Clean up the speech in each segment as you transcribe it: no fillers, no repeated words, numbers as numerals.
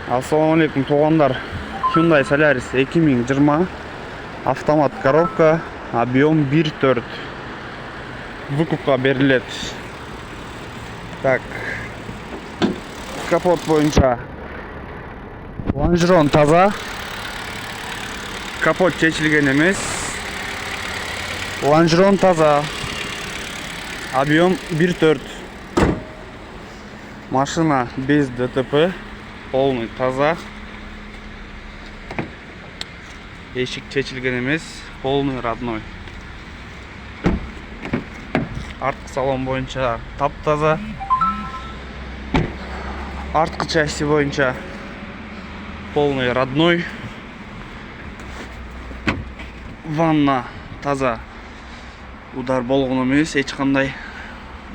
Ассаламу алейкум туғандар. Hyundai Solaris 2020 автомат коробка, объем 1.4 выкупқа беріледі. Так, капот бойынша лонжерон таза, капот шешілген емес, лонжерон таза, объем 1.4. Машина без ДТП, полный таза. Эшик чечилген емес, полный родной. Артқы салон бойынша тап-таза. Артқы части бойынша полный родной. Ванна таза. Удар болған емес, ешқандай.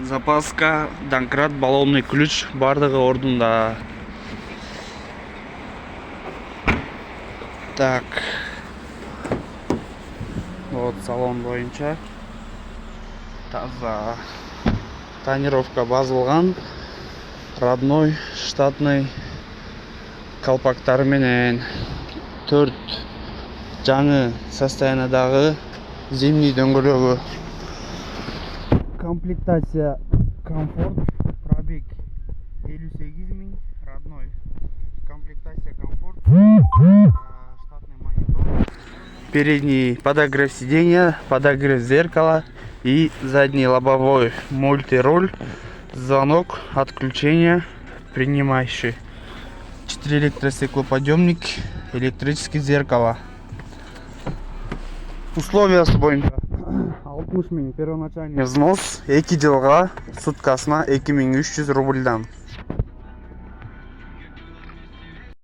Запаска, домкрат, баллонный ключ бардығы орнында. Так. Вот салон бойынша таза. Тонировка базылған. Родной, штатный колпактарменен 4 жаңы состояниедағы зимний дөңгөлөгү. Комплектация комфорт, пробег 58 000, родной. Комплектация комфорт, штатный монитор, передний подогрев сиденья, подогрев зеркала и задний лобовой мультируль, звонок, отключение, принимающий, 4 электростеклоподъемник, электрическое зеркало. Условия бойынша 60 000 первоначальный взнос, 2 жылға суткасына 2300 рубльдан.